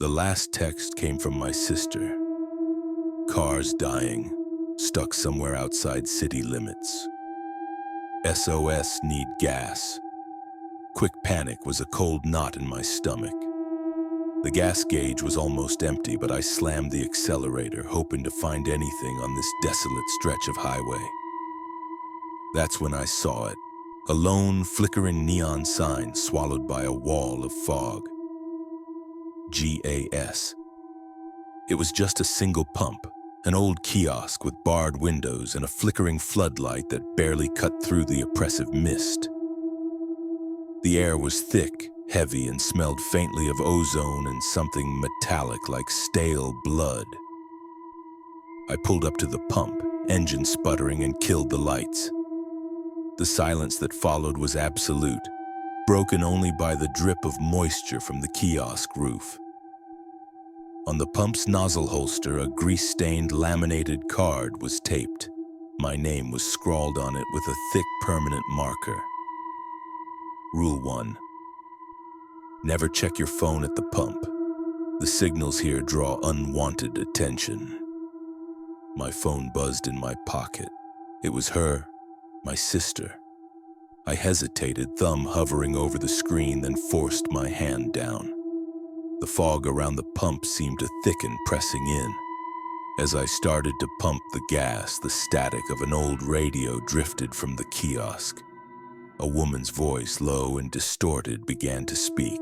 The last text came from my sister. Cars dying, stuck somewhere outside city limits. SOS, need gas. Quick panic was a cold knot in my stomach. The gas gauge was almost empty, but I slammed the accelerator, hoping to find anything on this desolate stretch of highway. That's when I saw it, a lone, flickering neon sign swallowed by a wall of fog. GAS. It was just a single pump, an old kiosk with barred windows and a flickering floodlight that barely cut through the oppressive mist. The air was thick, heavy, and smelled faintly of ozone and something metallic like stale blood. I pulled up to the pump, engine sputtering, and killed the lights. The silence that followed was absolute, broken only by the drip of moisture from the kiosk roof. On the pump's nozzle holster, a grease-stained laminated card was taped. My name was scrawled on it with a thick permanent marker. Rule 1. Never check your phone at the pump. The signals here draw unwanted attention. My phone buzzed in my pocket. It was her, my sister. I hesitated, thumb hovering over the screen, then forced my hand down. The fog around the pump seemed to thicken, pressing in. As I started to pump the gas, the static of an old radio drifted from the kiosk. A woman's voice, low and distorted, began to speak.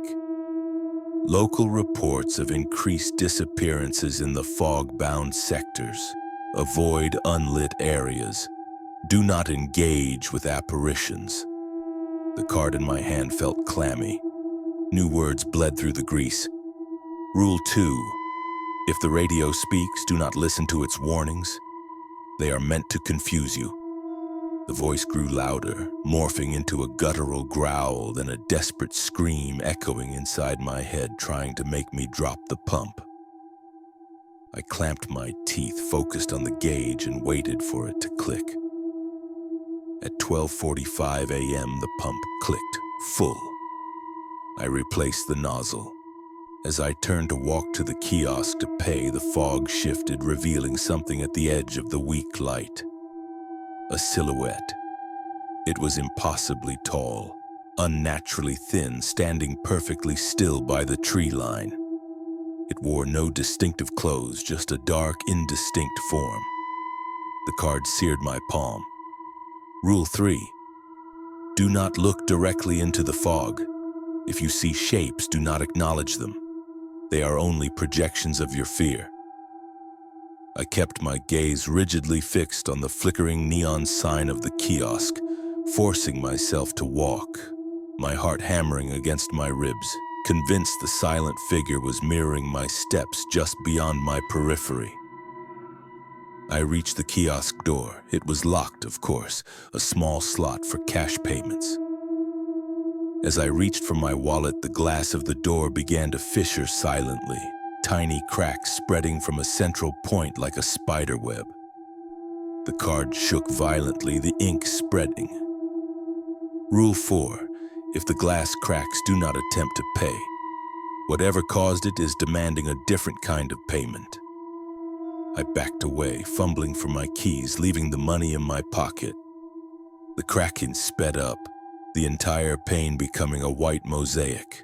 Local reports of increased disappearances in the fog-bound sectors. Avoid unlit areas. Do not engage with apparitions. The card in my hand felt clammy. New words bled through the grease. Rule 2. If the radio speaks, do not listen to its warnings. They are meant to confuse you. The voice grew louder, morphing into a guttural growl, then a desperate scream echoing inside my head, trying to make me drop the pump. I clamped my teeth, focused on the gauge, and waited for it to click. At 12:45 a.m., the pump clicked, full. I replaced the nozzle. As I turned to walk to the kiosk to pay, the fog shifted, revealing something at the edge of the weak light. A silhouette. It was impossibly tall, unnaturally thin, standing perfectly still by the tree line. It wore no distinctive clothes, just a dark, indistinct form. The card seared my palm. Rule 3. Do not look directly into the fog. If you see shapes, do not acknowledge them. They are only projections of your fear. I kept my gaze rigidly fixed on the flickering neon sign of the kiosk, forcing myself to walk, my heart hammering against my ribs, convinced the silent figure was mirroring my steps just beyond my periphery. I reached the kiosk door. It was locked, of course, a small slot for cash payments. As I reached for my wallet, the glass of the door began to fissure silently, tiny cracks spreading from a central point like a spider web. The card shook violently, the ink spreading. Rule 4. If the glass cracks, do not attempt to pay. Whatever caused it is demanding a different kind of payment. I backed away, fumbling for my keys, leaving the money in my pocket. The cracking sped up, the entire pane becoming a white mosaic.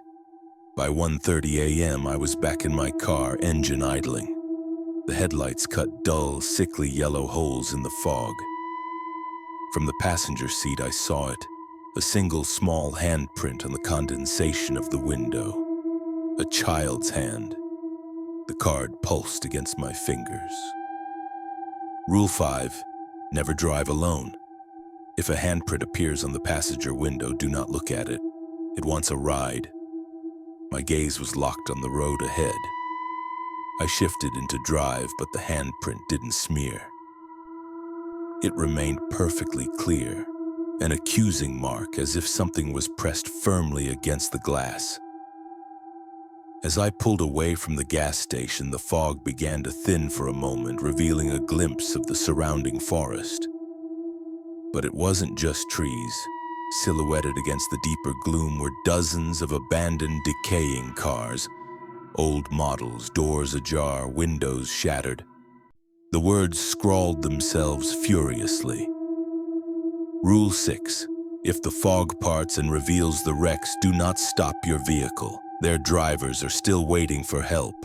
By 1:30 a.m., I was back in my car, engine idling. The headlights cut dull, sickly yellow holes in the fog. From the passenger seat, I saw it, a single small handprint on the condensation of the window. A child's hand. The card pulsed against my fingers. Rule 5. Never drive alone. If a handprint appears on the passenger window, do not look at it. It wants a ride. My gaze was locked on the road ahead. I shifted into drive, but the handprint didn't smear. It remained perfectly clear, an accusing mark as if something was pressed firmly against the glass. As I pulled away from the gas station, the fog began to thin for a moment, revealing a glimpse of the surrounding forest. But it wasn't just trees. Silhouetted against the deeper gloom were dozens of abandoned, decaying cars, Old models, doors ajar, windows shattered. The words scrawled themselves furiously. Rule 6. If the fog parts and reveals the wrecks, do not stop your vehicle. Their drivers are still waiting for help.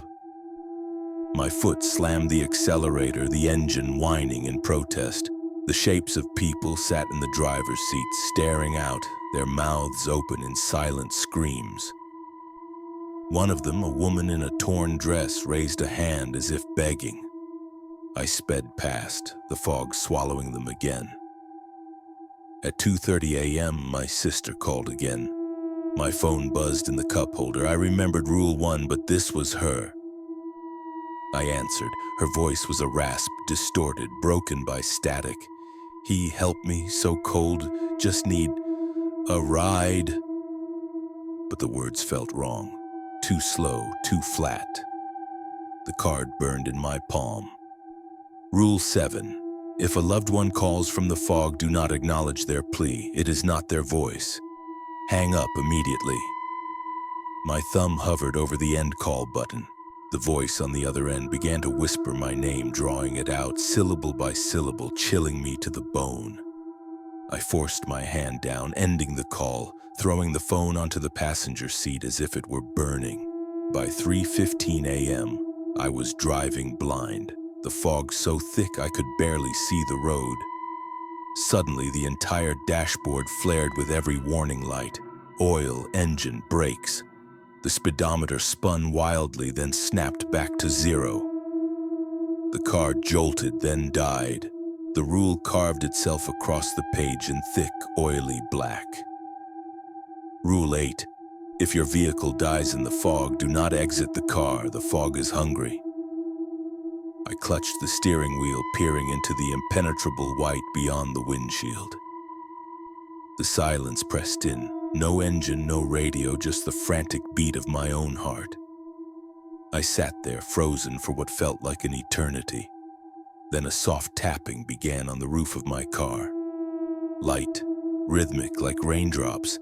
My foot slammed the accelerator, the engine whining in protest. The shapes of people sat in the driver's seat, staring out, their mouths open in silent screams. One of them, a woman in a torn dress, raised a hand as if begging. I sped past, the fog swallowing them again. At 2:30 a.m., my sister called again. My phone buzzed in the cup holder. I remembered Rule 1, but this was her. I answered. Her voice was a rasp, distorted, broken by static. He helped me, so cold, just need a ride. But the words felt wrong. Too slow, too flat. The card burned in my palm. Rule 7. If a loved one calls from the fog, do not acknowledge their plea. It is not their voice. Hang up immediately. My thumb hovered over the end call button. The voice on the other end began to whisper my name, drawing it out, syllable by syllable, chilling me to the bone. I forced my hand down, ending the call, throwing the phone onto the passenger seat as if it were burning. By 3:15 a.m., I was driving blind, the fog so thick I could barely see the road. Suddenly, the entire dashboard flared with every warning light. Oil, engine, brakes. The speedometer spun wildly, then snapped back to 0. The car jolted, then died. The rule carved itself across the page in thick, oily black. Rule 8. If your vehicle dies in the fog, do not exit the car. The fog is hungry. I clutched the steering wheel, peering into the impenetrable white beyond the windshield. The silence pressed in. No engine, no radio, just the frantic beat of my own heart. I sat there, frozen for what felt like an eternity. Then a soft tapping began on the roof of my car. Light, rhythmic like raindrops,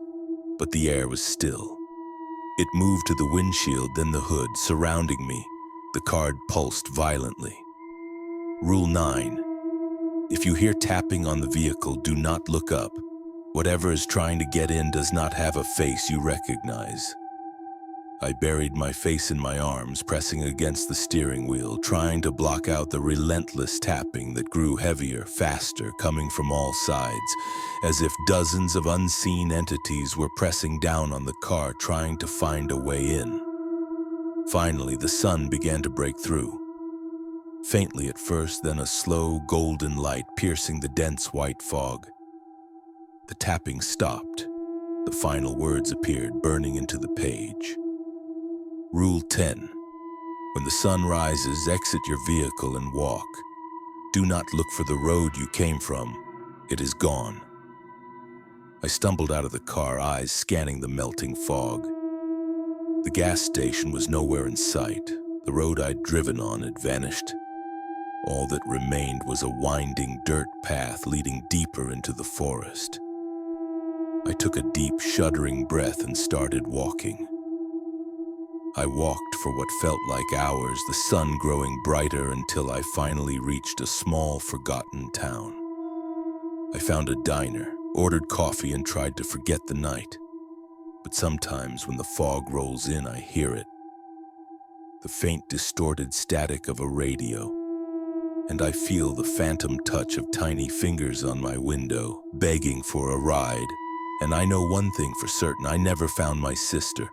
but the air was still. It moved to the windshield, then the hood, surrounding me. The card pulsed violently. Rule 9. If you hear tapping on the vehicle, do not look up. Whatever is trying to get in does not have a face you recognize. I buried my face in my arms, pressing against the steering wheel, trying to block out the relentless tapping that grew heavier, faster, coming from all sides, as if dozens of unseen entities were pressing down on the car, trying to find a way in. Finally, the sun began to break through. Faintly at first, then a slow, golden light piercing the dense white fog. The tapping stopped. The final words appeared, burning into the page. Rule 10. When the sun rises, exit your vehicle and walk. Do not look for the road you came from. It is gone. I stumbled out of the car, eyes scanning the melting fog. The gas station was nowhere in sight. The road I'd driven on had vanished. All that remained was a winding dirt path leading deeper into the forest. I took a deep, shuddering breath and started walking. I walked for what felt like hours, the sun growing brighter until I finally reached a small, forgotten town. I found a diner, ordered coffee, and tried to forget the night. But sometimes when the fog rolls in, I hear it. The faint, distorted static of a radio. And I feel the phantom touch of tiny fingers on my window, begging for a ride. And I know one thing for certain, I never found my sister.